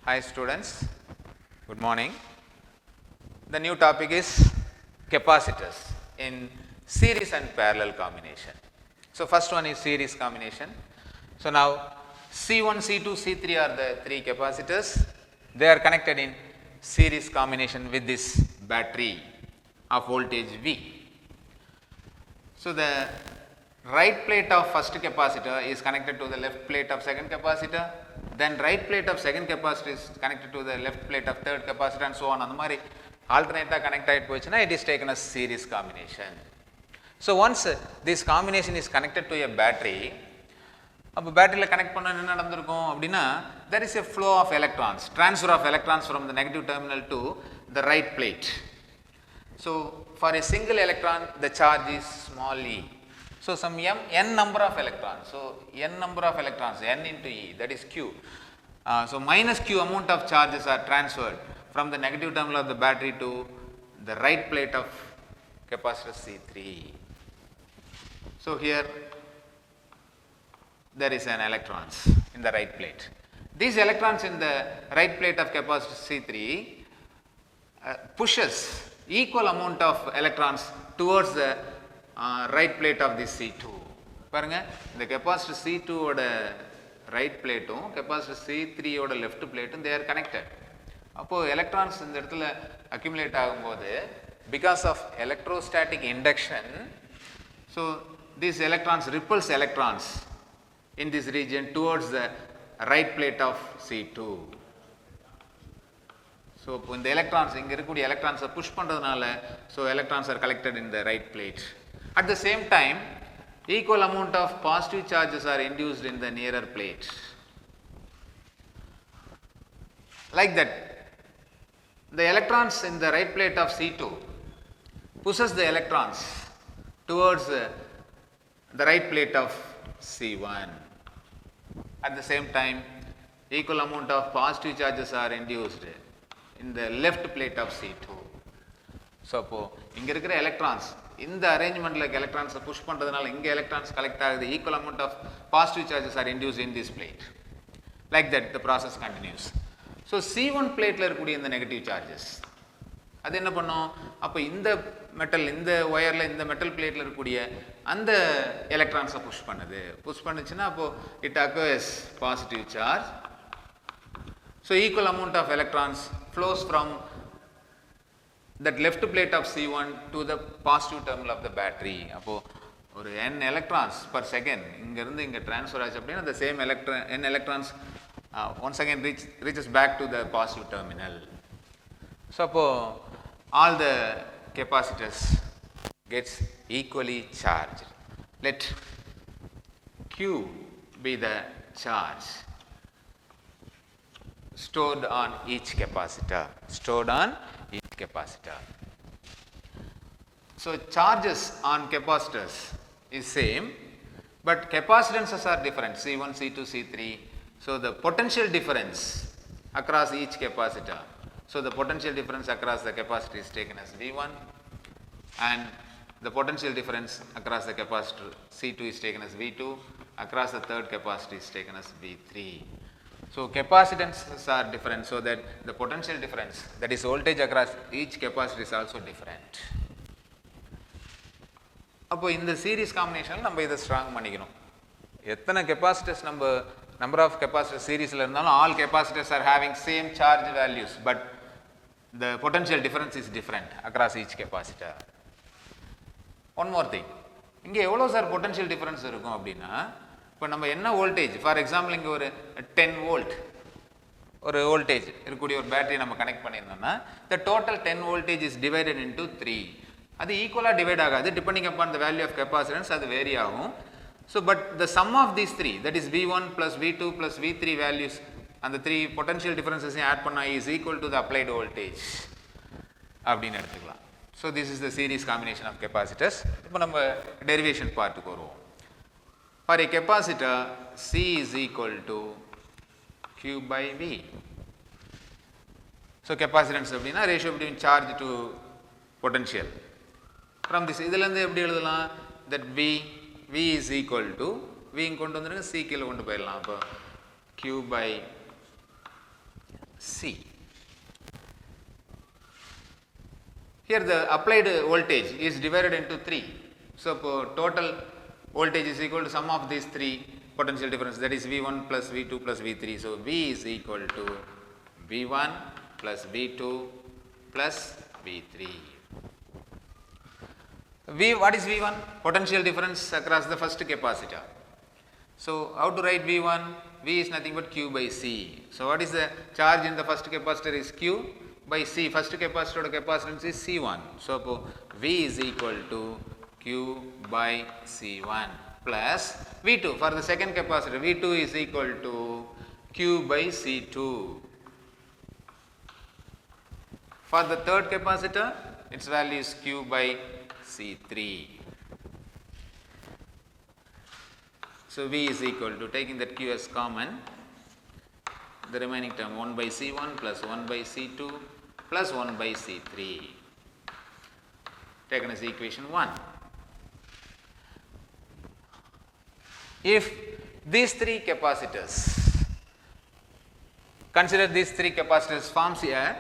Hi students, good morning. The new topic is capacitors in series and parallel combination. So first one is series combination. So now C1, C2, C3 are the three capacitors. They are connected in series combination with this battery of voltage V. So the right plate of first capacitor is connected to the left plate of second capacitor, then right plate of second capacitor is connected to the left plate of third capacitor and so on. And the mari alternate connect it is taken as series combination. So once this combination is connected to a battery, battery connect there is a flow of electrons, transfer of electrons from the negative terminal to the right plate. So for a single electron the charge is small e. So some n number of electrons, so n number of electrons, n into e, that is q. So minus q amount of charges are transferred from the negative terminal of the battery to the right plate of capacitor C3. So here there is an electrons in the right plate. These electrons in the right plate of capacitor C3 pushes equal amount of electrons towards the right plate of this C2. பாருங்க இந்த capacitor C2 ஓட right plate capacitor C3 ஓட left plate they are connected. அப்போ electrons இந்த இடத்துல accumulate ஆகும்போது because of electrostatic induction, so these electrons repulse electrons in this region towards the right plate of C2. So in the electrons inga irukkudiya electrons push pandradhanaala, so electrons are collected in the right plate. At the same time, equal amount of positive charges are induced in the nearer plate. Like that, the electrons in the right plate of C2 pushes the electrons towards the right plate of C1. At the same time, equal amount of positive charges are induced in the left plate of C2. So appo inga irukra electrons in the arrangement like electrons push pandradhanaala inga electrons collect agudhu, equal amount of positive charges are induced in this plate. Like that the process continues. So C1 plate la irukkudiya இந்த negative charges அது என்ன பண்ணும், அப்போ இந்த metal இந்த ஒயரில் இந்த metal பிளேட்டில் இருக்கக்கூடிய அந்த எலக்ட்ரான்ஸை புஷ் பண்ணுச்சுன்னா அப்போ it acquires positive charge. So equal amount of electrons flows from that left plate of C1 to the positive terminal of the battery. அப்போ ஒரு n electrons per second இங்கிருந்து இங்கே ட்ரான்ஸ்ஃபர் ஆச்சு அப்படின்னா the same n electrons once again reaches back to the positive terminal. So அப்போ all the capacitors gets equally charged. Let Q be the charge stored on each capacitor. So charges on capacitors is same, but capacitances are different, C1, C2, C3. So the potential difference across each capacitor, so the potential difference across the capacitor is taken as V1, and the potential difference across the capacitor C2 is taken as V2, across the third capacitor is taken as V3. So capacitances are different, so that the potential difference, that is voltage across each capacitor, is also different. அப்போ இந்த series காம்பினேஷனில் நம்ம இதை strong பண்ணிக்கணும். எத்தனை capacitors number of capacitors சீரிஸில் இருந்தாலும் all capacitors are having same charge values, but the potential difference is different across each capacitor. One more thing, இங்கே எவ்வளோ சார் potential difference இருக்கும் அப்படின்னா, இப்போ நம்ம என்ன வோல்டேஜ், ஃபார் எக்ஸாம்பிள் இங்கே ஒரு 10 வோல்ட் ஒரு வோல்டேஜ் இருக்கக்கூடிய ஒரு பேட்டரி நம்ம connect பண்ணியிருந்தோம்னா, the total 10 voltage is divided into 3. அது ஈக்குவலாக டிவைட் ஆகாது, depending upon the value of capacitance அது வேரி ஆகும். So but the sum of these three, that is V1 plus V2 plus V3 values, அந்த three potential டிஃபரன்சஸையும் add பண்ணால் is equal to the applied voltage அப்படின்னு எடுத்துக்கலாம். So this is the series combination of capacitors. இப்போ நம்ம derivation பார்ட்டுக்கு வருவோம். For a capacitor C is equal to Q by V. So capacitance அப்படின்னா ratio between charge to potential. From this இதிலேருந்து எப்படி எழுதலாம், that V is equal to, V கொண்டு வந்துருங்க, C கீழே கொண்டு போயிடலாம். அப்போ Q by C. Here the applied voltage is divided into 3. So, total voltage is equal to sum of these 3 potential difference, that is V1 plus V2 plus V3. So, V is equal to V1 plus V2 plus V3. What is V1? Potential difference across the first capacitor. So, how to write V1? V is nothing but Q by C. So, what is the charge in the first capacitor is Q by C. First capacitor capacitance is C1. So, V is equal to Q by C1 plus V2. For the second capacitor, V2 is equal to Q by C2. For the third capacitor, its value is Q by C3. So, V is equal to, taking that Q as common, the remaining term 1 by C1 plus 1 by C2 plus 1 by C3, taken as equation 1. If these 3 capacitors, consider these 3 capacitors forms a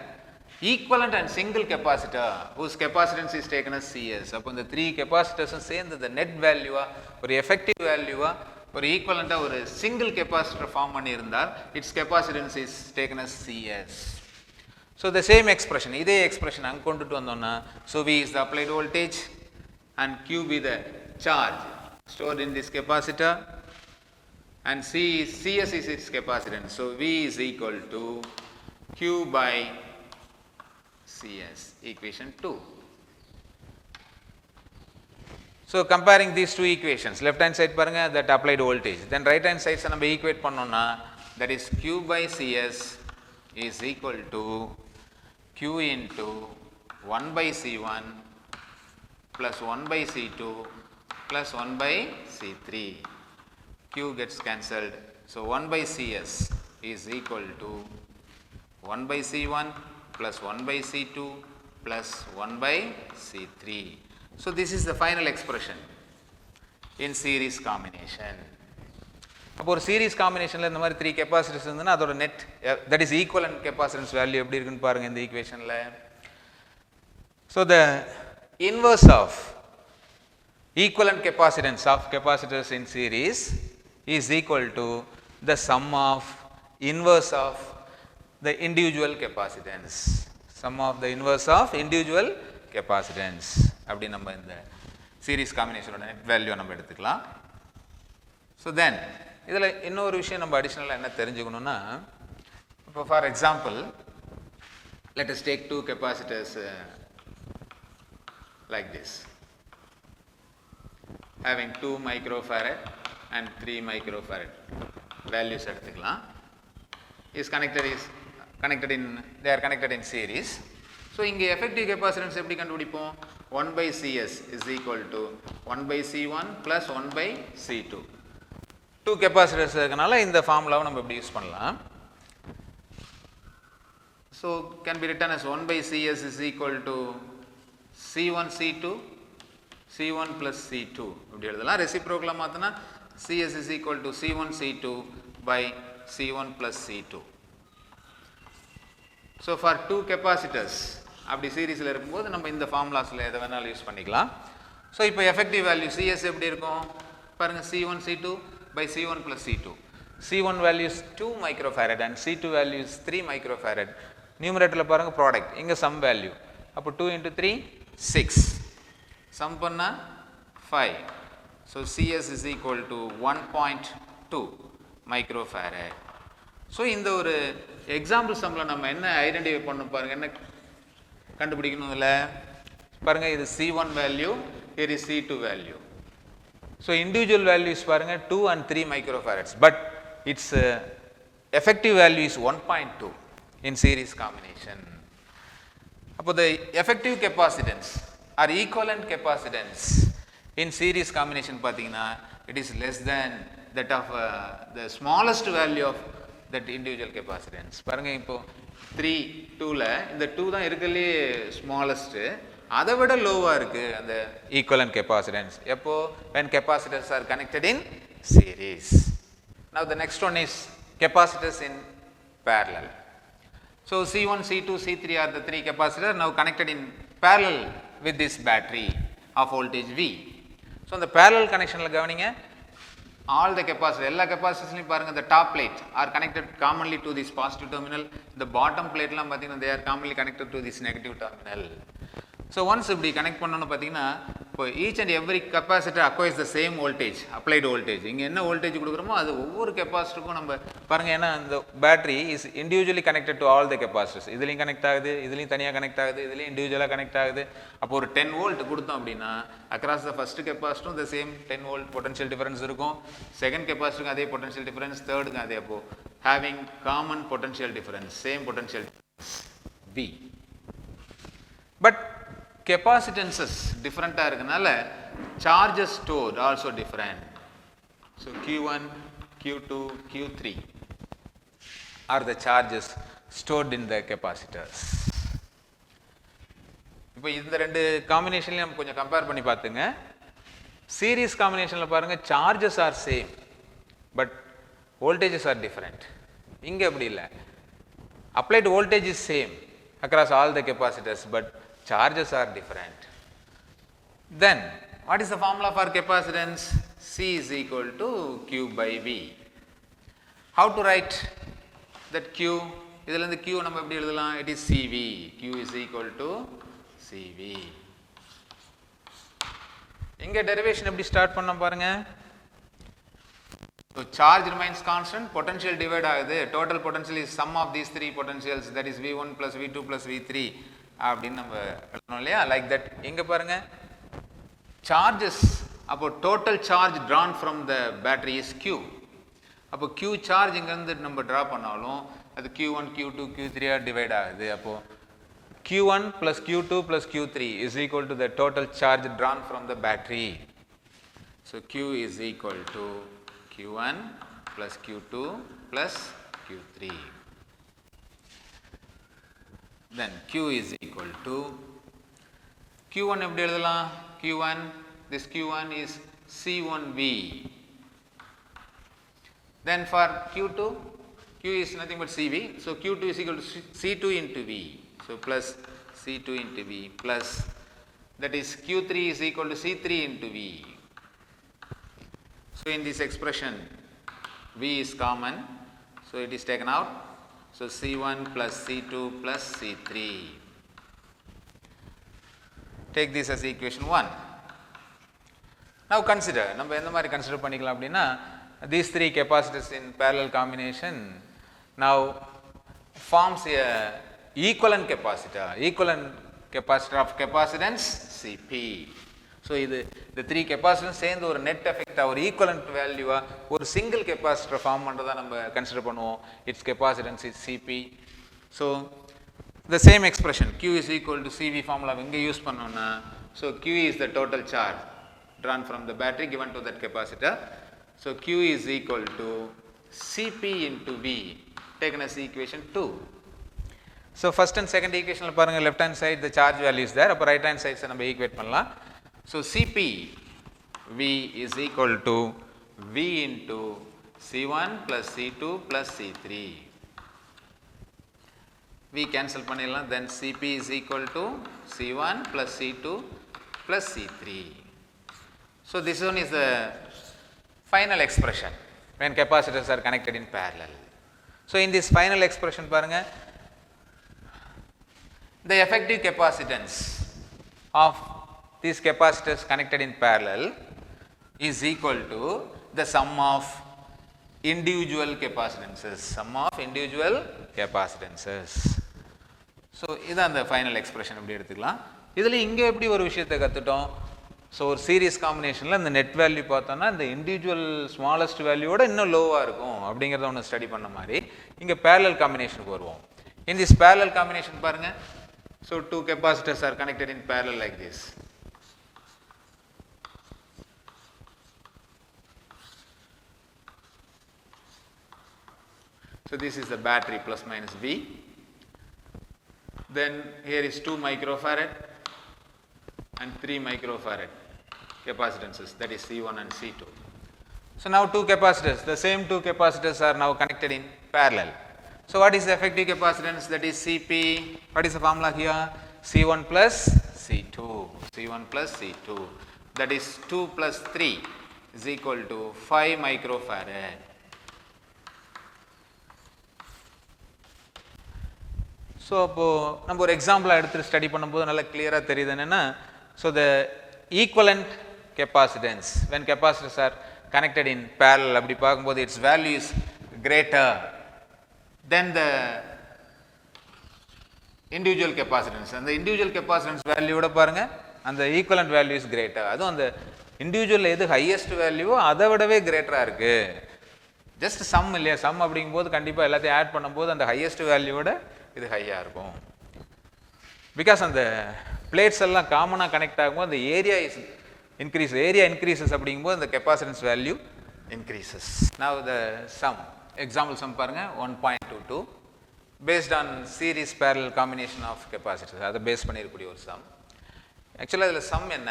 equivalent and single capacitor whose capacitance is taken as CS. Upon the 3 capacitors saying that the net value or effective value or equivalent or a single capacitor form pannirundal, its capacitance is taken as CS. So, the same expression, idhe expression ang kondu vandona. So, V is the applied voltage and Q be the charge stored in this capacitor and CS is its capacitance. So, V is equal to Q by CS, equation 2. So, comparing these two equations, left hand side paranga that applied voltage, then right hand side நம்ம equate பண்ணோம்னா, that is Q by CS is equal to Q into 1 by C1 plus 1 by C2 plus 1 by C3. Q gets cancelled. So, 1 by CS is equal to 1 by C1 plus 1 by C2 plus 1 by C3. So, this is the final expression in series combination. அப்போ series combinationல இந்த மாதிரி 3 capacitors இருந்ததுன்னா அதோட net, that is equivalent capacitance value எப்படி இருக்குன்னு பாருங்க இந்த equationல. So, the inverse of equivalent capacitance of capacitors in series is equal to the sum of inverse of the individual capacitance. Sum of the inverse of individual capacitance. அப்படி நம்ம இந்த series combination net value நம்ம எடுத்துக்கலாம். So, then இதில் இன்னொரு விஷயம் நம்ம அடிஷ்னலாக என்ன தெரிஞ்சுக்கணும்னா, இப்போ for example let us take 2 capacitors like this, having 2 microfarad and 3 microfarad values எடுத்துக்கலாம். is connected in, they are connected in series. So, இங்கே effective capacitance எப்படி கண்டுபிடிப்போம்? 1 by CS is equal to 1 by C1 plus 1 by C2. 2 capacitors இருக்கனால இந்த ஃபார்முலாவை நம்ம எப்படி use பண்ணலாம். So, can be written as 1 by CS is equal to C1 C2 C1 plus C2 இப்படி எழுதலாம். ரெசிப்ரோக்கலா மாத்தினா CS is equal to C1 C2 by C1 plus C2. So, for 2 capacitors அப்படி சீரிஸில் இருக்கும்போது நம்ம இந்த ஃபார்முலாஸில் எதை வேணாலும் யூஸ் பண்ணிக்கலாம். ஸோ, இப்போ எஃபெக்டிவ் வேல்யூ CS எப்படி இருக்கும் பாருங்கள், C1 C2 by C1 plus C2. C1 value is 2 microfarad and C2 value is 3 microfarad. நியூமரேட்டரில் பாருங்கள் ப்ராடக்ட், இங்கே சம் வேல்யூ, அப்போ 2 into 3 6, சம் பண்ணால் 5. So, CS is equal to 1.2 microfarad. So, இந்த ஒரு எக்ஸாம்பிள் சம்மில் நம்ம என்ன ஐடென்டிஃபை பண்ணணும் பாருங்கள், என்ன கண்டுபிடிக்கணும் இதில் பாருங்கள், இது C1 value, here is C2 value. So, individual values பாருங்க 2 and 3 microfarads, but its effective value is 1.2 in series combination. அப்போ the effective capacitance or equivalent capacitance in series combination பார்த்தீங்கன்னா it is less than that of the smallest value of that individual capacitance. பாருங்க இப்போ 3 2ல இந்த 2 தான் இருக்கலே smallest, அதை விட லோவாக இருக்குது அந்த ஈக்குவலன்ட் கெப்பாசிட்டன்ஸ் எப்போ, when capacitors are connected in series. Now, the next one is capacitors in parallel. So C1, C2, C3 are the three capacitors now connected in parallel with this battery of voltage V. So the parallel connection la gavaninga, all the capacitors, எல்லா capacitors பாருங்க, the top plate are connected commonly to this positive terminal, the bottom plate லாம் பாத்தீங்கன்னா they are commonly connected to this negative terminal. So once இப்படி connect பண்ணனும் பாத்தீங்கன்னா, இப்போ each and every capacitor acquires the same voltage, applied voltage. இங்க என்ன voltage கொடுக்குறோமோ அது ஒவ்வொரு கெபாசிட்டருக்கும் நம்ம பாருங்க, ஏன்னா அந்த battery is individually connected to all the capacitors. இதுலயும் கனெக்ட் ஆகுது, இதுலயும் தனியா கனெக்ட் ஆகுது, இதுலயும் இண்டிவிஜுவலா கனெக்ட் ஆகுது. அப்போ ஒரு 10 வோல்ட் கொடுத்தோம் அப்படின்னா அக்ராஸ் த ஃபர்ஸ்ட் கெபாசிட்டரும் the same 10 volt potential difference இருக்கும், செகண்ட் கெபாசிட்டருக்கு அதே பொட்டன்ஷியல் டிஃபரன்ஸ், தேர்டுக்கு அதே. அப்போ having common potential difference, same potential difference V. But capacitances different இருக்கனால charges stored also different. So Q1, Q2, Q3 are the charges stored in the capacitors. இப்போ இந்த ரெண்டு காம்பினேஷன்லயும் நம்ம கொஞ்சம் கம்பேர் பண்ணி பார்த்துங்க. சீரிஸ் காம்பினேஷன்ல பாருங்க, charges are same but voltages are different. இங்க அப்படி இல்லை, applied voltage is same across all the capacitors but charges are different. Then what is the formula for capacitance? C is equal to Q by V. How to write that Q? இதில் இருந்து Q நம்ம எப்படி எழுதலாம்? It is CV. Q is equal to CV. இங்க derivation எப்படி start பண்ணோம் பாருங்க. So charge remains constant, potential divide ஆகுது, total potential is sum of these three potentials, that is V1 plus V2 plus V3 அப்படின்னு நம்ம எழுதணும் இல்லையா? Like that. இங்க பாருங்க, சார்ஜஸ், அப்போ total charge drawn from the battery is Q. அப்போ Q charge இங்க இருந்து நம்ம டிரா பண்ணாலும் அது Q1, Q2, Q3 டிவைட் ஆகுது. அப்போ Q1 plus Q2 plus Q3 is equal to the total charge drawn from the battery. So Q is equal to Q1 plus Q2 plus Q3. Then Q is equal to Q1 எப்படி எழுதலாம்? Q1, this Q1 is C1V. Then for Q2, Q is nothing but CV, so Q2 is equal to C2 into V, so plus C2 into V plus, that is Q3 is equal to C3 into V. So in this expression V is common, so it is taken out. So C1 plus C2 plus C3. Take this as equation 1. Now consider, நம்ம எந்த மாதிரி consider பண்ணிக்கலாம் அப்படின்னா, these three capacitors in parallel combination now forms a equivalent capacitor of capacitance Cp. So இது the three capacitors சேர்ந்து ஒரு net effect ஒரு equivalent value ஒரு single capacitor ஃபார்ம் பண்றதா நம்ம கன்சிடர் பண்ணுவோம். its capacitance is Cp. So the same expression Q is equal to Cv formula இங்க use பண்ணோம்னா, so Q is the total charge drawn from the battery given to that capacitor. So Q is equal to Cp into V, taken as equation 2. So first and second equation பாருங்க, left hand side the charge value is there, அப்ப right hand side நம்ம equate பண்ணலாம். So Cp V is equal to V into C1 plus C2 plus C3. V cancel பண்ணிடலாம், then Cp is equal to C1 plus C2 plus C3. So this one is the final expression when capacitors are connected in parallel. So in this final expression பாருங்க, the effective capacitance of these capacitors connected in parallel is equal to the sum of individual capacitances. So இதான் the final expression அப்படி எடுத்துக்கலாம். இதுல இங்க எப்படி ஒரு விஷயத்தை கத்துட்டோம்? So ஒரு சீரியஸ் காம்பினேஷனில் இந்த நெட் வேல்யூ பார்த்தோன்னா இந்த இண்டிவிஜுவல் ஸ்மாலஸ்ட் வேல்யூவோட இன்னும் லோவாக இருக்கும் அப்படிங்கிறத ஒன்று ஸ்டடி பண்ண மாதிரி இங்கே பேரலல் காம்பினேஷனுக்கு வருவோம். இன் திஸ் பேரலல் காம்பினேஷன் பாருங்க, so two capacitors are connected in parallel like this. So this is the battery plus minus V. Then here is 2 microfarad and 3 microfarad capacitances, that is C1 and C2. So now two capacitors, the same two capacitors are now connected in parallel. So what is the effective capacitance? That is Cp. What is the formula here? C1 plus C2. C1 plus C2. That is 2 plus 3 is equal to 5 microfarad. So அப்போ நம்ம ஒரு example எடுத்து study பண்ணும்போது நல்லா கிளியரா தெரியுது என்னன்னா, so the equivalent capacitance when capacitors are connected in parallel அப்படி பார்க்கும்போது its value is greater than the individual capacitance. அந்த individual capacitance value விட பாருங்க அந்த equivalent value is greater. அதுவும் அந்த individual எது highest value அதை விடவே greater இருக்கு. just sum இல்லையா, sum அப்படிங்கும்போது கண்டிப்பா எல்லாத்தையும் ஆட் பண்ணும்போது அந்த highest value விட இது ஹையா இருக்கும். பிகாஸ் அந்த பிளேட்ஸ் எல்லாம் காமனாக கனெக்ட் ஆகும்போது அந்த area is increase, area increases அப்படிங்கும்போது அந்த capacitance value increases. Now the sum example sum பாருங்க 1.22 based on series parallel combination of capacitors, அதை பேஸ் பண்ணியிருக்கக்கூடிய ஒரு சம். ஆக்சுவலாக இதில் சம் என்ன?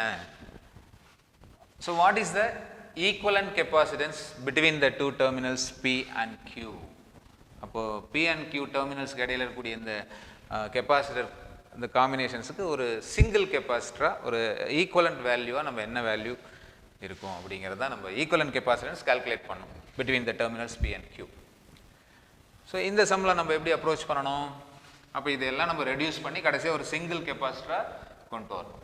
So what is the equivalent capacitance between the two terminals P and Q? அப்போது P and Q டெர்மினல்ஸ்க்கு இடையில் இருக்கக்கூடிய இந்த கெப்பாசிட்டர் இந்த காம்பினேஷன்ஸுக்கு ஒரு சிங்கிள் கெப்பாசிட்டராக ஒரு ஈக்குவலண்ட் வேல்யூவாக நம்ம என்ன வேல்யூ இருக்கும் அப்படிங்கிறது தான் நம்ம ஈக்குவலண்ட் கெப்பாசிட்டன்ஸ் கால்குலேட் பண்ணோம் between the terminals P and Q. So இந்த சம்மில் நம்ம எப்படி அப்ரோச் பண்ணணும்? அப்போ இதெல்லாம் நம்ம ரெடியூஸ் பண்ணி கடைசியாக ஒரு சிங்கிள் கெப்பாசிட்டராக கொண்டு வரணும்.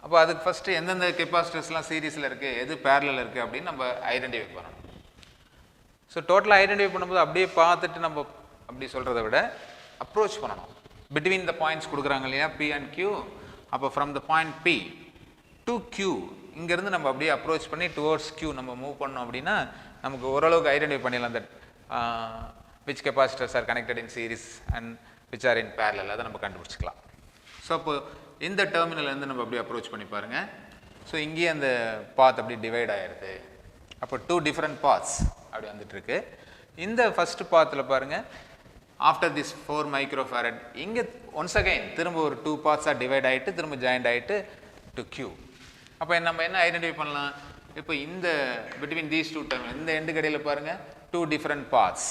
அப்போ அதுக்கு ஃபஸ்ட்டு எந்தெந்த கெப்பாசிட்டர்ஸ்லாம் சீரீஸில் இருக்குது, எது பேரலில் இருக்குது அப்படின்னு நம்ம ஐடென்டிஃபை பண்ணணும். ஸோ டோட்டலாக ஐடென்டிஃபை பண்ணும்போது அப்படியே பார்த்துட்டு நம்ம அப்படி சொல்கிறத விட அப்ரோச் பண்ணணும். பிட்வீன் த பாயிண்ட்ஸ் கொடுக்குறாங்க இல்லையா P அண்ட் Q, அப்போ from the point P to Q இங்கேருந்து நம்ம அப்படியே அப்ரோச் பண்ணி டுவோர்ட்ஸ் Q நம்ம மூவ் பண்ணோம் அப்படின்னா நமக்கு ஓரளவுக்கு ஐடென்டிஃபை பண்ணிடலாம் that which capacitors are connected in series and which are in parallel, அதை நம்ம கண்டுபிடிச்சிக்கலாம். ஸோ அப்போ இந்த டெர்மினல்லேருந்து நம்ம அப்படியே அப்ரோச் பண்ணி பாருங்கள். ஸோ இங்கேயே அந்த பாத் அப்படி டிவைட் ஆகிடுது. அப்போ டூ டிஃப்ரெண்ட் பாத்ஸ் அப்படி வந்துட்டுருக்கு. இந்த ஃபஸ்ட்டு பாத்தில் பாருங்கள் ஆஃப்டர் திஸ் 4 மைக்ரோஃபாரட் இங்கே ஒன்ஸ் அகைன் திரும்ப ஒரு 2 பார்ட்ஸாக டிவைட் ஆகிட்டு திரும்ப ஜாயிண்ட் ஆகிட்டு டு Q. அப்போ நம்ம என்ன ஐடென்டிஃபை பண்ணலாம்? இப்போ இந்த பிட்வீன் தீஸ் டூ டெர்மினல் இந்த எண்டு கடையில் பாருங்கள் 2 டிஃப்ரெண்ட் பார்ட்ஸ்.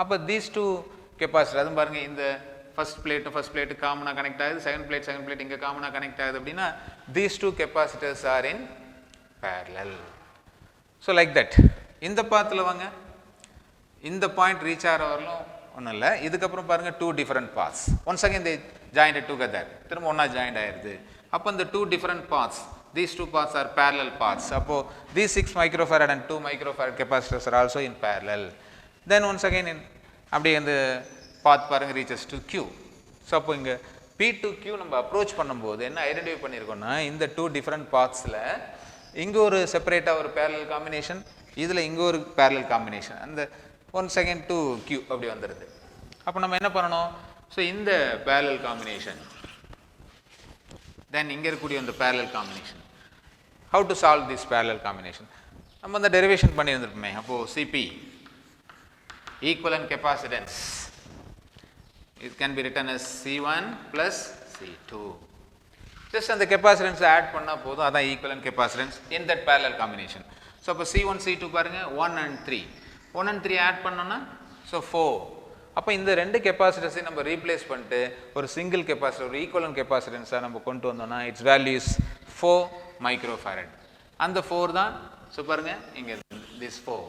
அப்போ தீஸ் 2 கெப்பாசிட்டர் அதுவும் பாருங்கள் இந்த ஃபஸ்ட் பிளேட்டு காமனாக கனெக்ட் ஆகுது, செகண்ட் பிளேட் இங்கே காமனாக கனெக்ட் ஆகுது அப்படின்னா these 2 capacitors are in parallel. So like that இந்த பாத்தில் வாங்க இந்த பாயிண்ட் ரீச் ஆகிற வரலும் ஒன்றும் இல்லை. இதுக்கப்புறம் பாருங்கள் 2 different parts once again they joint together, திரும்ப ஒன்றா ஜாயின்ட் ஆயிடுது. அப்போ இந்த 2 different parts these 2 parts are parallel parts. அப்போது these 6 microfarad and 2 microfarad capacitors are also in parallel. Then once again அப்படியே அந்த பாத் பாருங்கள் ரீச்சஸ் டு Q. ஸோ அப்போ இங்கே P டு Q நம்ம அப்ரோச் பண்ணும்போது என்ன ஐடென்டிஃபை பண்ணியிருக்கோம்னா இந்த 2 டிஃப்ரெண்ட் பார்ட்ஸில் இங்கே ஒரு செப்பரேட்டாக ஒரு பேரலல் காம்பினேஷன், இதில் இங்கே ஒரு பேரலல் காம்பினேஷன், அந்த ஒன்ஸ் அகைன் டு Q அப்படி வந்துடுது. அப்போ நம்ம என்ன பண்ணணும்? ஸோ இந்த பேரலல் காம்பினேஷன் தென் இங்கே இருக்கக்கூடிய அந்த parallel combination, how to solve this parallel combination நம்ம அந்த டெரிவேஷன் பண்ணியிருந்துருப்போமே. அப்போது Cp equivalent capacitance it can be written as C1 plus C2. Just அந்த கெப்பாசிட்டன்ஸை ஆட் பண்ணால் போதும், அதான் equivalent capacitance in that parallel combination. So அப்போ C1 C2 பாருங்கள் 1 and 3 add பண்ணோன்னா ஸோ 4. அப்போ இந்த 2 கெப்பாசிட்டன்ஸை நம்ம ரீப்ளேஸ் பண்ணிட்டு ஒரு சிங்கிள் கெப்பாசிட்டர் ஒரு ஈக்குவலன்ட் கெப்பாசிட்டன்ஸாக நம்ம கொண்டு வந்தோம்னா இட்ஸ் வேல்யூ இஸ் 4 மைக்ரோஃபாரட். அந்த 4 தான் ஸோ பாருங்கள் இங்கே this 4.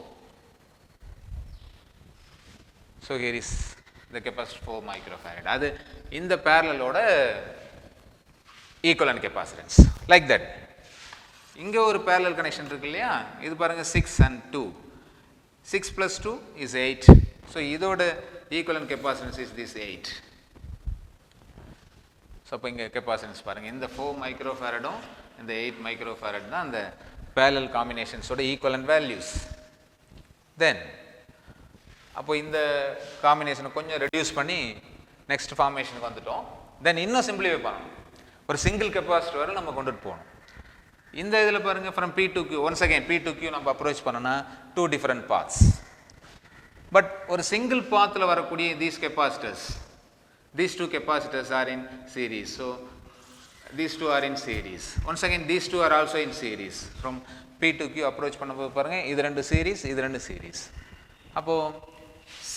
So here is the capacitor 4 microfarad. அது இந்த பேரலலோட ஈக்குவலன்ட் கெப்பாசிட்டன்ஸ் லைக் தட். இங்கே ஒரு பேரலல் கனெக்ஷன் இருக்கு இல்லையா, இது பாருங்கள் 6 and 2, 6 plus 2 is 8. ஸோ இதோட equivalent capacitance is this 8. So அப்போ இங்கே கெப்பாசிட்டன்ஸ் பாருங்கள் இந்த 4 மைக்ரோஃபாரடும் இந்த 8 மைக்ரோஃபாரட் தான் அந்த பேரலல் காம்பினேஷன்ஸோட ஈக்குவலன்ட் வேல்யூஸ். தென் அப்போ இந்த காம்பினேஷனை கொஞ்சம் ரெடியூஸ் பண்ணி நெக்ஸ்ட் ஃபார்மேஷனுக்கு வந்துட்டோம். தென் இன்னும் சிம்பிளிஃபை பண்ணணும், ஒரு சிங்கிள் கெப்பாசிட்டர் வரை நம்ம கொண்டுட்டு போகணும். இந்த இதில் பாருங்கள் from P to Q once again P to Q நம்ம அப்ரோச் பண்ணோன்னா 2 டிஃப்ரெண்ட் பார்ட்ஸ். பட் ஒரு சிங்கிள் பாத்தில் வரக்கூடிய these capacitors these 2 capacitors are in series. So these 2 are in series. Once again these 2 are also in series. From P to Q approach பண்ணும்போது பாருங்க இது ரெண்டு series இது ரெண்டு series. அப்போ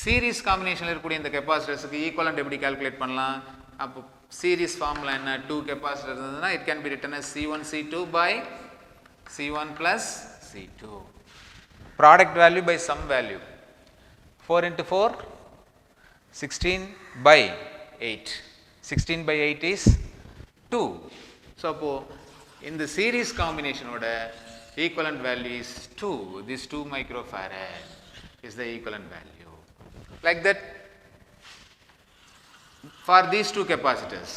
சீரிஸ் காம்பினேஷனில் இருக்கக்கூடிய இந்த கெப்பாசிட்டர்ஸுக்கு ஈக்குவலண்ட் எப்படி கால்குலேட் பண்ணலாம்? அப்போ சீரிஸ் ஃபார்முலா என்ன? 2 கெப்பாசிட்டர் இருந்ததுன்னா it can be written as C1 C2 by C1 plus C2. Product value by sum value. 4 into 4, 16 by 8. 16 by 8 is 2. So, in the series combination oda equivalent value is 2. This 2 microfarad is the equivalent value. Like that, for these two capacitors,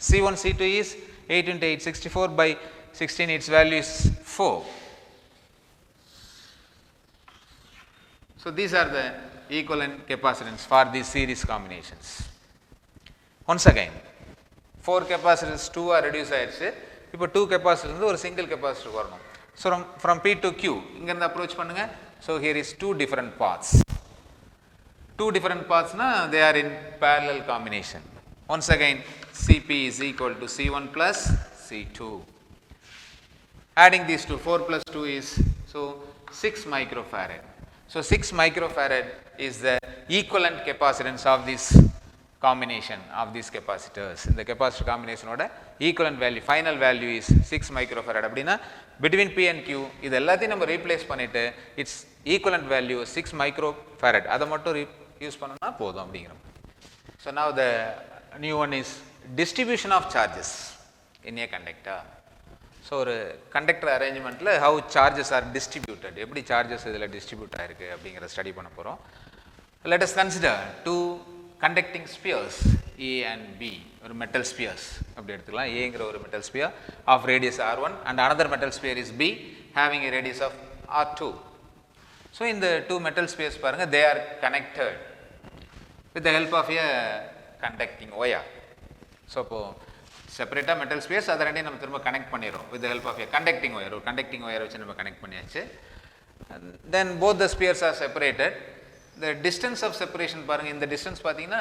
C1 C2 is 8 into 8, 64 by 16, its value is 4. So, these are the equivalent capacitance for these series combinations. Once again, 4 capacitors 2 are reduced ஆயிடுச்சு. இப்போ 2 capacitors ஒரு single capacitor வரணும். So, from P to Q, இங்கிருந்து approach பண்ணுங்க. So, here is 2 different paths. 2 different paths na they are in parallel combination. Once again, Cp is equal to C1 plus C2. Adding these two, 4 plus 2 is, so 6 microfarad. So, 6 microfarad is the equivalent capacitance of this combination of these capacitors. In the capacitor combination oda equivalent value, final value is 6 microfarad. அப்படினா between P and Q இது எல்லாத்தையும் நம்ம replace பண்ணிட்டு its equivalent value 6 microfarad அதை மட்டும் use பண்ணனா போதும் அப்படிங்கறோம். So, now the new one is distribution of charges in a conductor. So, ஒரு conductor arrangementல how charges are distributed, எப்படி charges இதில் distribute ஆயிருக்கு அப்படிங்கற ஸ்டடி பண்ண போறோம். Let us consider two conducting spheres A and B, ஒரு metal spheres அப்படி எடுத்துக்கலாம். Aங்கிற ஒரு metal sphere of radius R1 and another metal sphere is B having a radius of R2. So, in the two metal spheres பாருங்க they are connected with the help of a conducting wire. So, இப்போ செப்பரேட்டாக metal space அதை ரெண்டையும் நம்ம திரும்ப connect பண்ணிடுறோம் with help of a conducting wire. ஒரு conducting wire வச்சு நம்ம கனெக்ட் பண்ணியாச்சு. Then both the spheres are separated. The distance of separation பாருங்கள், இந்த டிஸ்டன்ஸ் பார்த்தீங்கன்னா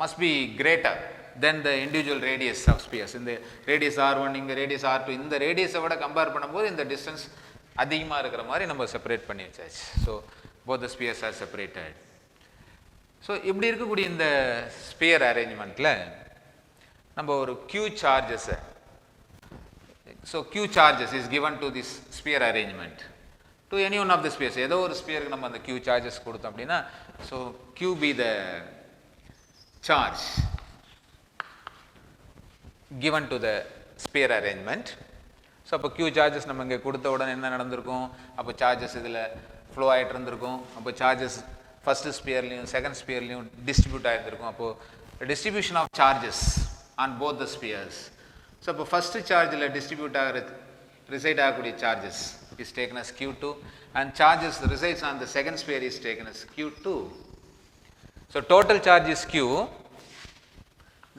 must be greater than the individual radius of spheres. இந்த ரேடியஸ் R1 இங்கே radius R2 இந்த ரேடியஸை விட கம்பேர் பண்ணும்போது இந்த டிஸ்டன்ஸ் அதிகமாக இருக்கிற மாதிரி நம்ம செப்பரேட் பண்ணி வச்சாச்சு. So both the spheres are separated. So இப்படி இருக்கக்கூடிய இந்த ஸ்பியர் அரேஞ்ச்மெண்ட்டில் நம்ம ஒரு Q charges. So, Q charges is given to this sphere arrangement to any one of the spheres. ஏதோ ஒரு ஸ்பியருக்கு நம்ம அந்த Q charges கொடுத்தோம் அப்படின்னா, so Q be the charge given to the sphere arrangement. So அப்போ Q charges நம்ம இங்கே கொடுத்த உடனே என்ன நடந்திருக்கும்? அப்போ சார்ஜஸ் இதில் ஃப்ளோ ஆகிட்டு இருந்திருக்கும். அப்போ சார்ஜஸ் ஃபஸ்ட்டு ஸ்பியர்லையும் செகண்ட் ஸ்பியர்லையும் டிஸ்ட்ரிபியூட் ஆகிருந்திருக்கும். அப்போது distribution of charges on both the spheres. So, இப்போ first chargeல distribute ஆகிறது reside ஆகக்கூடிய charges is taken as Q2 and charges resides on the second sphere is taken as Q2. So, total charge is Q.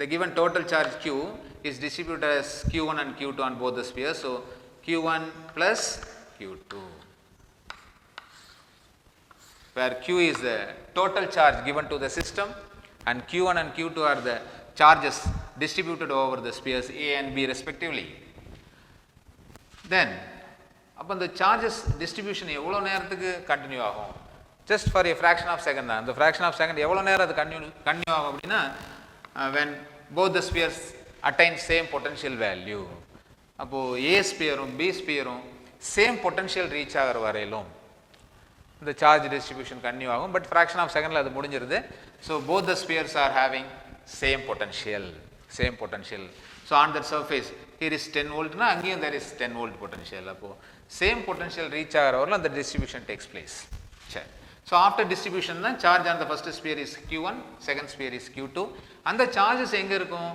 The given total charge Q is distributed as Q1 and Q2 on both the spheres. So, Q1 plus Q2 where Q is the total charge given to the system and Q1 and Q2 are the charges distributed over the spheres A and B respectively. Then, அப்போ the charges distribution எவ்வளோ நேரத்துக்கு continue ஆகும்? just for a fraction of second தான். அந்த fraction of second எவ்வளோ நேரம் அது continue ஆகும் அப்படின்னா when both the spheres attain same potential value. அப்போது A ஸ்பியரும் B ஸ்பியரும் சேம் பொட்டன்ஷியல் ரீச் ஆகிற வரையிலும் இந்த சார்ஜ் டிஸ்ட்ரிபியூஷன் கண்டினியூ ஆகும். பட் ஃப்ராக்ஷன் ஆஃப் செகண்டில் அது முடிஞ்சிருது. So both the spheres are having same potential. So, on that surface here is 10 volt na angiyum there is 10 volt potential. Appo same potential reach agaravaral the distribution takes place. So, after distribution na charge on the first sphere is Q1, second sphere is Q2 and the charges enga irukum?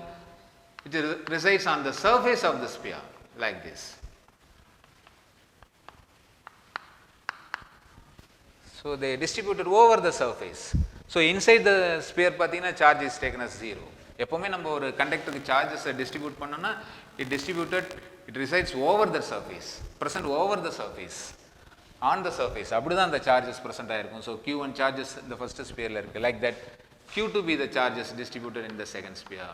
It resides on the surface of the sphere like this. So, they distributed over the surface. So, inside the sphere pathina charge is taken as 0. எப்போவுமே நம்ம ஒரு கண்டக்டருக்கு சார்ஜஸை distribute பண்ணோன்னா it resides over the surface, present over the surface, on the surface. அப்படி தான் அந்த charges present ஆகிருக்கும். So Q1 charges இந்த first ஸ்பியரில் இருக்குது. Like that Q2 be the charges distributed in the second sphere.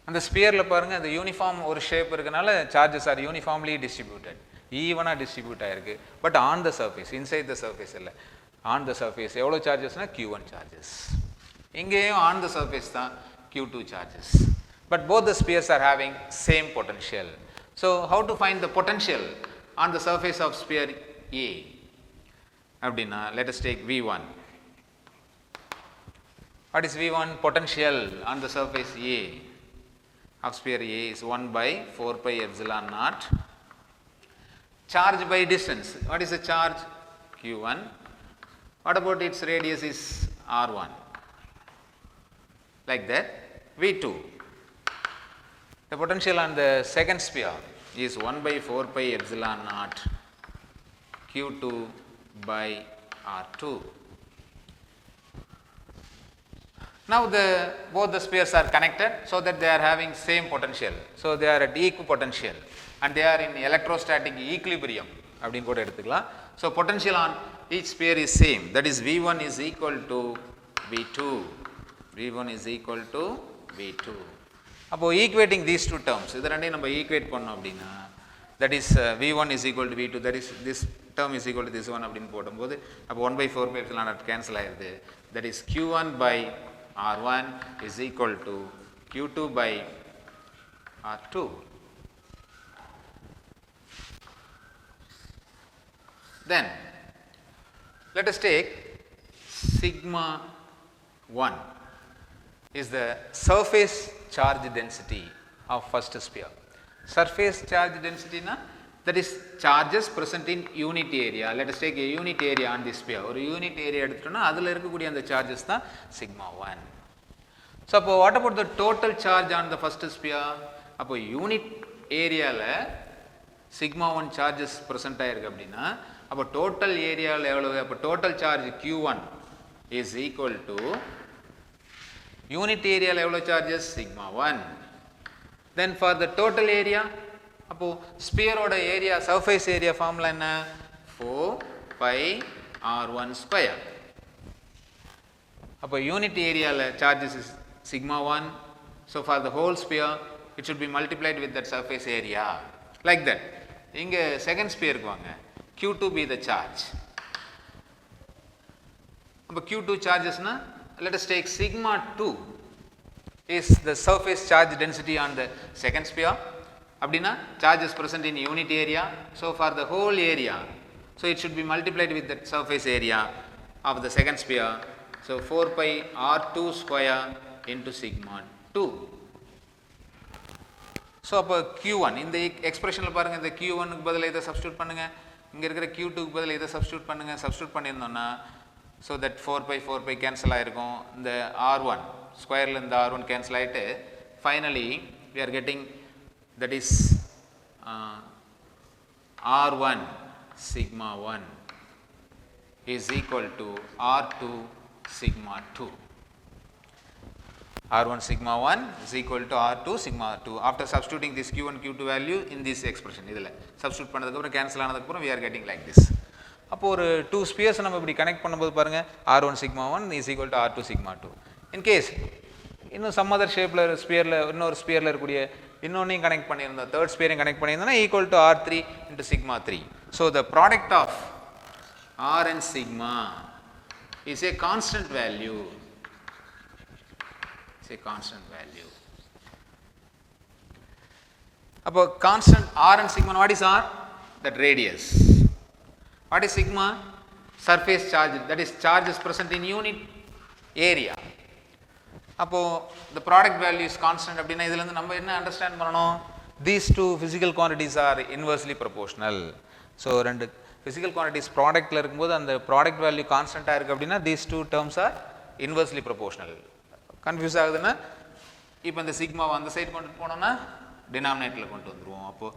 அந்த ஸ்பியரில் பாருங்கள் அந்த யூனிஃபார்ம் ஒரு ஷேப் இருக்கனால சார்ஜஸ் ஆர் யூனிஃபார்ம்லி டிஸ்ட்ரிபியூட்டட். ஈவனாக டிஸ்ட்ரிபியூட் ஆகிருக்கு. But on the surface, inside the surface இல்லை, ஆன் த சர்ஃபேஸ் எவ்வளோ சார்ஜஸ்னா Q1 சார்ஜஸ். இங்கேயும் ஆன் த சர்ஃபேஸ் தான் Q2 charges. But both the spheres are having same potential. So how to find the potential on the surface of sphere A அப்படின்னா let us take V1. What is V1? Potential on the surface A of sphere A is 1 by 4 pi epsilon naught. Charge by distance. What is the charge? Q1. What about its radius is R1. Like that. V2. The potential on the second sphere is 1 by 4 pi epsilon naught Q2 by R2. Now both the spheres are connected so that they are having same potential. So they are at equipotential and they are in electrostatic equilibrium. அப்படினு கூட எடுத்துக்கலாம். So potential on each sphere is same. That is V1 is equal to V2. V1 is equal to V2. அப்போ equating these two terms, இது ரெண்டையும் நம்ம equate பண்ணோம் அப்படின்னா that is V1 is equal to V2, that is this term is equal to this one அப்படின்னு போடும்போது அப்போ 1 by 4 pi epsilon naught cancel ஆயிருது. That is Q1 by R1 is equal to Q2 by R2. Then let us take sigma 1 is the surface charge density of first sphere. Surface charge density na, that is charges present in unit area. Let us take a unit area on this sphere. ஒரு unit area எடுத்துட்டோம்னா அதில் இருக்கக்கூடிய அந்த charges தான் sigma 1. So அப்போ what about the total charge on the first sphere? அப்போ unit ஏரியாவில் sigma 1 charges present ஆயிருக்கு அப்படின்னா அப்போ total ஏரியாவில் எவ்வளவு? அப்போ total charge Q1 is equal to unit ஏரியாவில் எவ்வளோ charges? sigma 1. Then for the total area, அப்போ ஸ்பியரோட ஏரியா சர்ஃபேஸ் ஏரியா ஃபார்முலா என்ன? 4 pi R1 ஸ்கொயர். அப்போ யூனிட் ஏரியாவில் charges is sigma 1. So for the whole sphere it should be multiplied with that surface area. Like that. இங்கே second ஸ்பியருக்கு வாங்க. Q2 be the charge. அப்போ Q2 சார்ஜஸ்னா let us take sigma 2 is the surface charge density on the second sphere. அப்படின்னா charges present in unit area. So for the whole area, so it should be multiplied with the surface area of the second sphere. So 4 pi R2 square into sigma 2. So அப்போ Q1 இந்த எக்ஸ்பிரஷனில் பாருங்கள், இந்த Q1க்கு பதிலாக இதை substitute பண்ணுங்கள், இங்கே இருக்கிற Q2க்கு பதிலாக இதை சப்ஸ்டியூட் பண்ணுங்கள். சப்ஸ்டியூட் பண்ணியிருந்தோம்னா ஸோ தட் 4 pi கேன்சல் ஆகிருக்கும். இந்த R1 ஸ்கொயரில் இந்த R1 கேன்சல் ஆகிட்டு finally we are getting that is R1 sigma 1 is equal to R2 sigma 2. R1 sigma 1 is equal to R2 sigma 2. After substituting this Q1 Q2 value in this expression, இதில் substitute பண்ணதுக்கப்புறம் cancel ஆனதுக்கப்புறம் we are getting like this. அப்போ ஒரு 2 Spears நம்ம இப்படி connect பண்ணும்போது பாருங்கள் R1 sigma 1 is equal to R2 sigma 2. In case இன்னும் சம் அதர் ஷேப்பில் ஸ்பியரில் இன்னொரு ஸ்பியரில் இருக்கக்கூடிய இன்னொன்னையும் கனெக்ட் பண்ணியிருந்தோம், தேர்ட் ஸ்பியரையும் கனெக்ட் பண்ணியிருந்தோம்னா equal to R3 into sigma 3. So the product of R and sigma is a constant value. It's a constant value. அப்போ constant R and sigma, what is R? That radius. What is sigma? Surface charge, that is charges present in unit area. அப்போ the product value is constant அப்படின்னா இதுலேருந்து நம்ம என்ன understand பண்ணணும்? These two physical quantities are inversely proportional. So ரெண்டு physical quantities ப்ராடக்டில் இருக்கும்போது அந்த product value கான்ஸ்டண்ட்டாக இருக்குது அப்படின்னா these two terms are inversely proportional. Confuse ஆகுதுன்னா இப்போ இந்த சிக்மாவை அந்த சைடு கொண்டு போனோம்னா டினாமினேட்டரில் கொண்டு வந்துடுவோம். அப்போது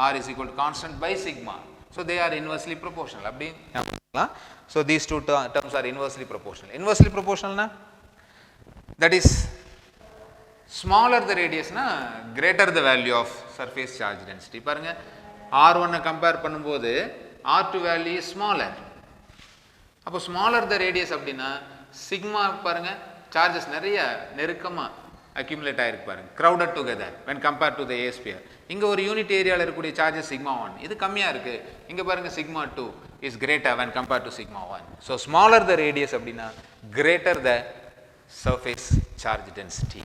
R is equal to constant by sigma. So they are inversely proportional. அப்படின்னு so these two terms are inversely proportional. Inversely proportionalனா that is smaller the radius na greater the value of surface charge density. பாருங்க R1 compare பண்ணும்போது R2 value is smaller. அப்போ smaller the radius அப்படின்னா sigma பாருங்க charges நிறைய நெருக்கமாக accumulate ஆயிருக்கு பாருங்க, crowded together when compared to the A sphere. இங்க ஒரு யூனிட் ஏரியாவில் இருக்கக்கூடிய சார்ஜஸ் sigma 1 இது கம்மியா இருக்கு. இங்க பாருங்க sigma 2 is greater when compared to sigma 1. So smaller the radius அப்படின்னா greater the surface charge density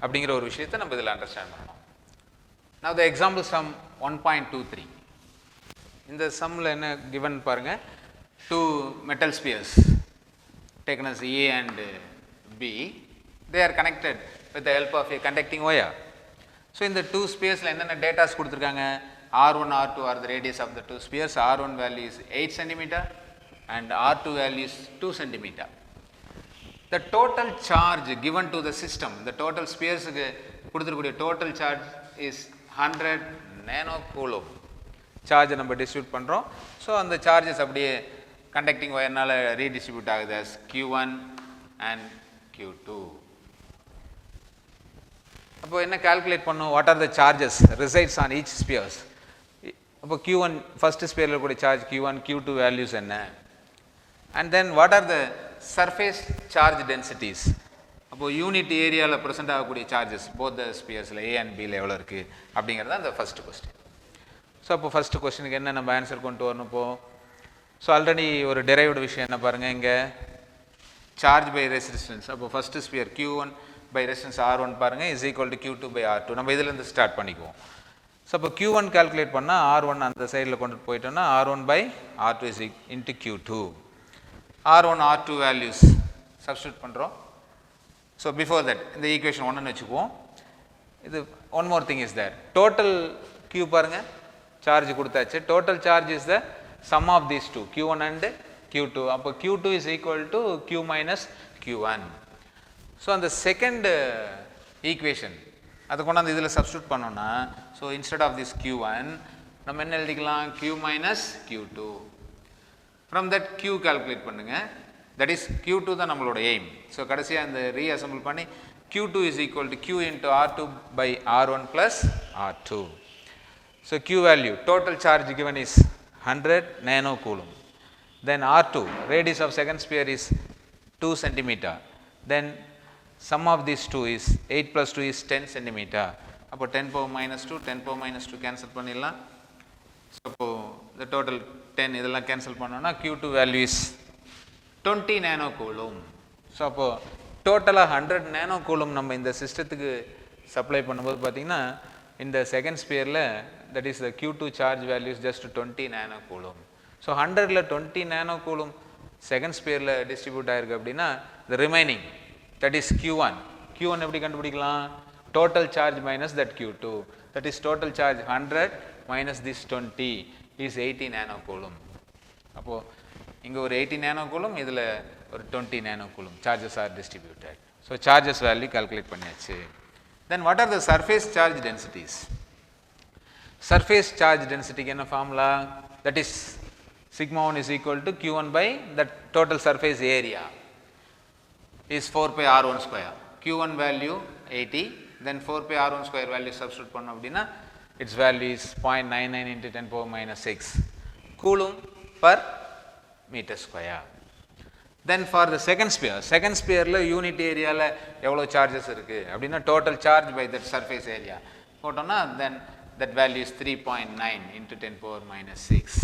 அப்படிங்கிற ஒரு விஷயத்தை நம்ம இதில் அண்டர்ஸ்டாண்ட் பண்ணணும். Now the example sum 1.23. இந்த சம்மில் என்ன given பாருங்க, two metal spheres taken as A and B, they are connected with the help of a conducting wire. So in the two spheres என்னென்ன datas கொடுத்துருக்காங்க, R1 R2 are the radius of the two spheres. R1 value is 8 cm and R2 value is 2 cm. The total charge given to the system, the total spheres கொடுத்துருக்கூடிய total charge is 100 nano coulomb. சார்ஜை நம்ம distribute பண்ணுறோம். So அந்த charges அப்படியே conducting ஒயர்னால் redistribute ஆகுது as Q1 and Q2. அப்போ என்ன calculate பண்ணோம், what are the charges resides on each spheres. அப்போ Q1 ஃபர்ஸ்ட் ஸ்பியரில் கூட சார்ஜ் Q1, Q2 வேல்யூஸ் என்ன, and then what are the surface charge densities. அப்போது யூனிட் ஏரியாவில் ப்ரெசென்ட் ஆகக்கூடிய சார்ஜஸ் போத் த ஸ்பியர்ஸில் A அண்ட் Bயில் எவ்வளோ இருக்குது அப்படிங்கிறது தான் அந்த ஃபர்ஸ்ட் கொஸ்டின். ஸோ அப்போ ஃபஸ்ட்டு கொஸ்டினுக்கு என்ன நம்ம ஆன்சர் கொண்டு வரணும் இப்போது. ஸோ ஆல்ரெடி ஒரு டெரைவ்டு விஷயம் என்ன பாருங்கள், இங்கே சார்ஜ் பை ரெசிஸ்டன்ஸ். அப்போ first sphere Q1 by resistance R1 பாருங்கள் is equal to Q2 by R2. நம்ம இதிலேருந்து ஸ்டார்ட் பண்ணிக்குவோம். ஸோ அப்போ Q1 கால்குலேட் பண்ணால் R1 அந்த சைடில் கொண்டு போயிட்டோம்னா R1 by R2 is into Q2. R1 R2 values substitute பண்ணுறோம். ஸோ பிஃபோர் தட் இந்த ஈக்குவேஷன் ஒன்றுன்னு வச்சுக்குவோம். இது one more thing is there, total Q பாருங்கள் சார்ஜ் கொடுத்தாச்சு. Total charge is the sum of these two Q1 and Q2. அப்போ Q2 is equal to Q minus Q1. So அந்த second equation அதை கொண்டாந்து இதில் சப்ஸ்டியூட் பண்ணோன்னா, so instead of this Q1 நம்ம என்ன எழுதிக்கலாம், Q minus Q2. From that Q calculate பண்ணுங்க, தட் இஸ் Q2 தான் நம்மளோட எய்ம். ஸோ கடைசியாக இந்த ரீஅசம்பிள் பண்ணி Q2 is equal to Q into R2 by R1 plus R2. So Q value, total charge given is 100 nano coulomb. Then R2, radius of second sphere is 2 centimeter. Then sum of these two is 8 plus 2 is 10 centimeter. அப்போ 10 power minus 2, 10 power minus 2 cancel பண்ணிடலாம். So அப்போ the total 10 இதெல்லாம் cancel பண்ணோன்னா Q2 value is 20 nano coulomb. So அப்போ டோட்டலாக 100 nano coulomb நம்ம இந்த சிஸ்டத்துக்கு supply பண்ணும்போது பார்த்தீங்கன்னா இந்த second ஸ்பியரில் that is the Q2 charge value is just 20 nano coulomb. So 100ல 20 nano coulomb செகண்ட் ஸ்பியரில் டிஸ்ட்ரிபியூட் ஆயிருக்கு அப்படின்னா the remaining that is Q1. Q1 எப்படி கண்டுபிடிக்கலாம், total charge minus that Q2, that is total charge 100 minus this 20 is 80 nano coulomb. அப்போது இங்கே ஒரு 80 nano coulomb, இதில் ஒரு 20 nano coulomb charges are distributed. So charges value calculate பண்ணியாச்சு. Then what are the surface charge densities? Surface charge density என்ன formula, that is sigma 1 is equal to Q1 by the total surface area is 4 pi R1 square. Q1 value 80, then 4 pi R1 square value substitute பண்ணோம் அப்படின்னா its value is 0.99 into 10 power minus 6 coulomb per meter square. Then for the second sphereல unit ஏரியாவில் எவ்வளோ charges இருக்குது அப்படின்னா total charge by that surface area போட்டோம்னா then that value is 3.9 into 10 power minus 6.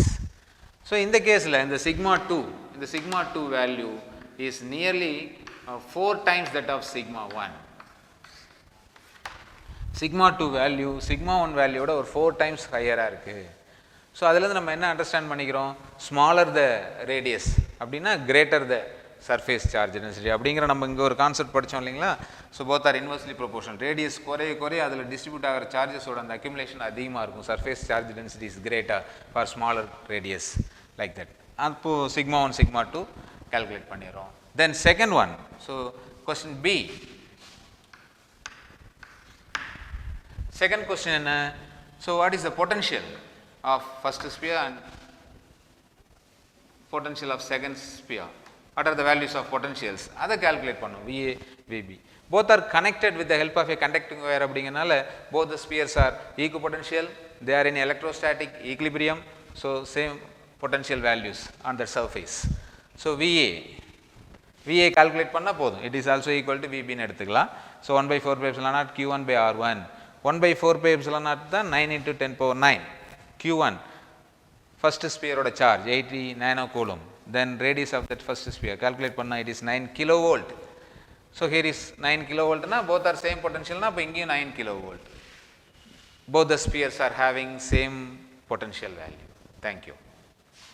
So in the case in the sigma 2 value is nearly 4 times that of sigma 1. Sigma 2 value sigma 1 value ஓட ஒரு 4 times higher இருக்குது. So அதுலேருந்து நம்ம என்ன understand பண்ணிக்கிறோம், smaller the radius அப்படின்னா greater the surface charge density அப்படிங்கிற நம்ம இங்கே ஒரு கான்செப்ட் படித்தோம் இல்லைங்களா. So both are inversely proportional. Radius குறைய அதில் டிஸ்ட்ரிபியூட் ஆகிற சார்ஜஸோட அந்த அக்யூமுலேஷன் அதிகமாக இருக்கும். Surface charge density is greater for smaller radius like that. அப்போது sigma 1 sigma 2 கால்குலேட் பண்ணிடுறோம். Then second one, so question B, second question என்ன, so what is the potential of first sphere and potential of second sphere? What are the values of potentials? அதை calculate பண்ணும். VA, VB. Both are connected with the help of a conducting wire அப்படிங்கனால both the spheres are equipotential, they are in electrostatic equilibrium, so same potential values on the surface. So VA VA calculate பண்ணா போதும். It is also equal to VB ன்னு எடுத்துக்கலாம். So 1 by 4 pi epsilon naught Q1 by R1. 1 by 4 pi epsilon naught தான் 9 into 10 power 9. Q1 first sphere ஓட charge 80 nano coulomb. Then radius of that first sphere calculate பண்ணா it is 9 kilovolt. So here is 9 kilovolt na both are same potential na appo ingeyum 9 kilovolt. Both the spheres are having same potential value. Thank you.